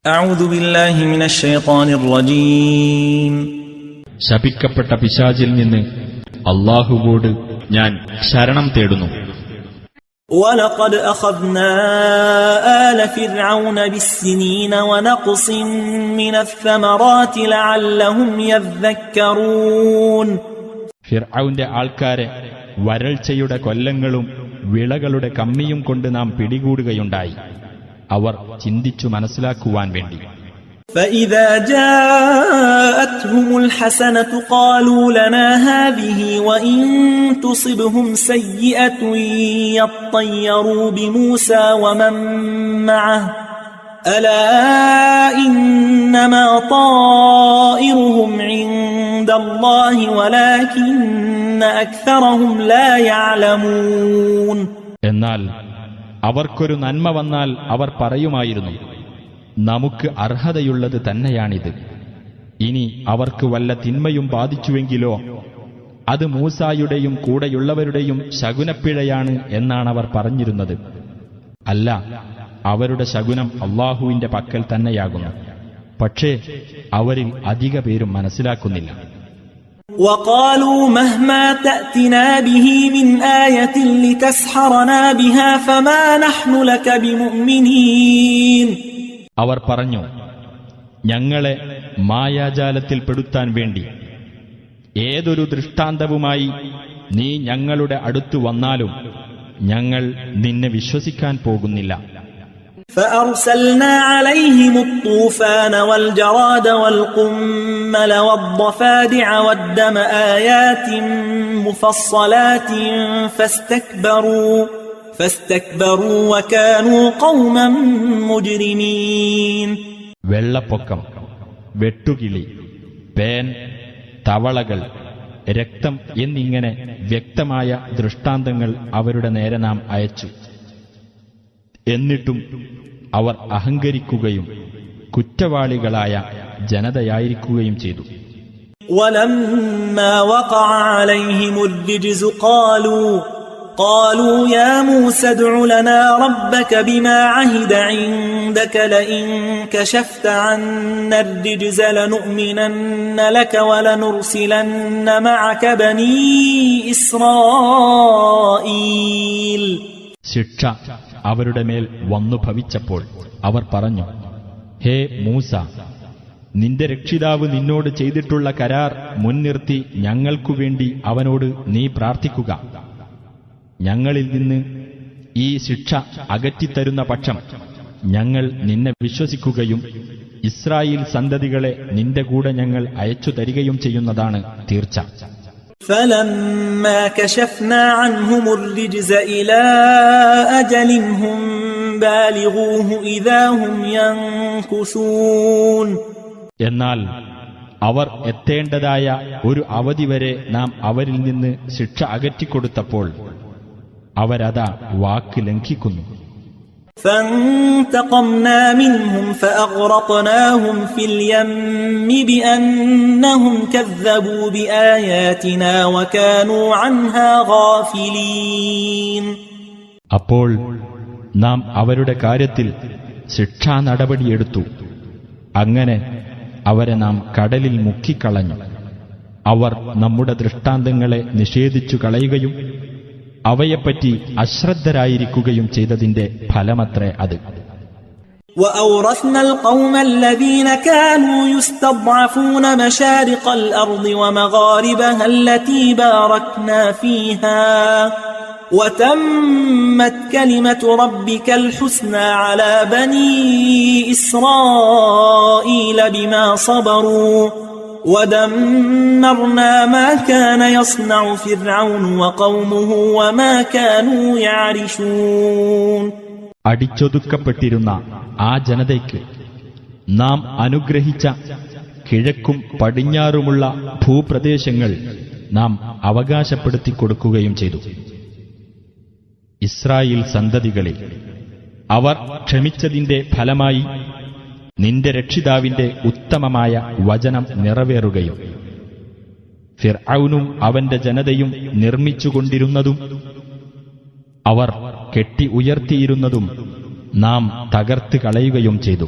أعوذ بالله من الشيطان الرجيم ശപിക്കപ്പെട്ട പിശാചിൽ നിന്ന് അല്ലാഹുവോട് ഞാൻ ശരണം തേടുന്നു. ولقد أخذنا آل فرعون بالسنين ونقص من الثمرات لعلهم يذكرون. ഫിർഔന്റെ ആൾക്കാരെ വരൾച്ചയുടെ കൊല്ലങ്ങളും വിളകളുടെ കമ്മിയും കൊണ്ട് നാം പിടികൂടുകയുണ്ടായി, അവർ ചിന്തിച്ചു മനസ്സിലാക്കുവാൻ വേണ്ടി. فإذا جاءتهم الحسنة قالوا لنا هذه وإن تصبهم سيئة يطيروا بموسى ومن معه ألا إنما طائرهم عند الله ولكن أكثرهم لا يعلمون. എന്നാൽ അവർക്കൊരു നന്മ വന്നാൽ അവർ പറയുമായിരുന്നു, നമുക്ക് അർഹതയുള്ളത് തന്നെയാണിത്. ഇനി അവർക്ക് വല്ല തിന്മയും ബാധിച്ചുവെങ്കിലോ അത് മൂസായുടെയും കൂടെയുള്ളവരുടെയും ശകുനപ്പിഴയാണ് എന്നാണവർ പറഞ്ഞിരുന്നത്. അല്ല, അവരുടെ ശകുനം അല്ലാഹുവിന്റെ പക്കൽ തന്നെയാകുന്നു. പക്ഷേ അവരിൽ അധിക പേരും മനസ്സിലാക്കുന്നില്ല. وقالوا مهما تأتنا به من آية لتسحرنا بها فما نحن لك بمؤمنين. അവർ പറഞ്ഞു, ഞങ്ങളെ മായാജാലത്തിൽ പെടുത്താൻ വേണ്ടി ഏതൊരു ദൃഷ്ടാന്തവുമായി നീ ഞങ്ങളുടെ അടുത്തു വന്നാലും ഞങ്ങൾ നിന്നെ വിശ്വസിക്കാൻ പോകുന്നില്ല. فأرسلنا عليهم الطوفان والجراد والقمل والضفادع والدم آيات مفصلات فاستكبروا وكانوا قوما مجرمين. വെള്ളപ്പൊക്കം, വെട്ടുകിളി, പേൻ, തവളകൾ, രക്തം എന്നിങ്ങനെ വ്യക്തമായ ദൃഷ്ടാന്തങ്ങൾ അവരുടെ നേരെ നാം അയച്ചു. എന്നിട്ടും അവർ അഹങ്കരിക്കുകയും കുറ്റവാളികളായ ജനതയായിരിക്കുകയും ചെയ്തു. وَلَمَّا وَقَعَ عَلَيْهِمُ الرِّجْزُ قالوا يا موسى ادْعُ لنا ربك بما عهد عندك لئن كشفت عنا الرجز لنؤمنن لك ولنرسلن معك بني إسرائيل. ശിക്ഷ അവരുടെ മേൽ വന്നു ഭവിച്ചപ്പോൾ അവർ പറഞ്ഞു, ഹേ മൂസ, നിന്റെ രക്ഷിതാവ് നിന്നോട് ചെയ്തിട്ടുള്ള കരാർ മുൻനിർത്തി ഞങ്ങൾക്കുവേണ്ടി അവനോട് നീ പ്രാർത്ഥിക്കുക. ഞങ്ങളിൽ നിന്ന് ഈ ശിക്ഷ അകറ്റിത്തരുന്ന പക്ഷം ഞങ്ങൾ നിന്നെ വിശ്വസിക്കുകയും ഇസ്രായേൽ സന്തതികളെ നിന്റെ കൂടെ ഞങ്ങൾ അയച്ചു തരികയും ചെയ്യുന്നതാണ് തീർച്ച. فَلَمَّا كَشَفْنَا عَنْهُمُ الرِّجْزَ إِلَى أَجَلٍ هُمْ بَالِغُوهُ إِذَا هُمْ يَنكُثُونَ. എന്നാൽ അവർ എത്തേണ്ടതായ ഒരു അവധി വരെ നാം അവരിൽ നിന്ന് ശിക്ഷ അകറ്റിക്കൊടുത്തപ്പോൾ അവരതാ വാക്ക് ലംഘിക്കുന്നു. فانتقمنا منهم فأغرقناهم في اليم بأنهم كذبوا بآياتنا وكانوا عنها غافلين. അപ്പോൾ നാം അവരുടെ കാര്യത്തിൽ ശിക്ഷാ നടപടിയെടുത്തു. അങ്ങനെ അവരെ നാം കടലിൽ മുക്കിക്കളഞ്ഞു. അവർ നമ്മുടെ ദൃഷ്ടാന്തങ്ങളെ നിഷേധിച്ചു കളയുകയും അവയെപ്പറ്റി അശ്രദ്ധരായിരിക്കുകയും ചെയ്തതിന്റെ ഫലമത്രേ അത്. وأورثنا القوم الذين كانوا يستضعفون مشارق الأرض ومغاربها التي باركنا فيها وتمت كلمة ربك الحسنى على بني إسرائيل بما صبروا ودمرنا ما كان يصنع فرعون وقومه وما كانوا يعرشون. അടിച്ചൊതുക്കപ്പെട്ടിരുന്ന ആ ജനതയ്ക്ക് നാം അനുഗ്രഹിച്ച കിഴക്കും പടിഞ്ഞാറുമുള്ള ഭൂപ്രദേശങ്ങൾ നാം അവകാശപ്പെടുത്തിക്കൊടുക്കുകയും ചെയ്തു. ഇസ്രായേൽ സന്തതികളിൽ അവർ ക്ഷമിച്ചതിന്റെ ഫലമായി നിന്റെ രക്ഷിതാവിന്റെ ഉത്തമമായ വചനം നിറവേറുകയും ഫിർഔനും അവന്റെ ജനതയും നിർമ്മിച്ചുകൊണ്ടിരുന്നതും അവർ കെട്ടി ഉയർത്തിയിരുന്നതും നാം തകർത്ത് കളയുകയും ചെയ്തു.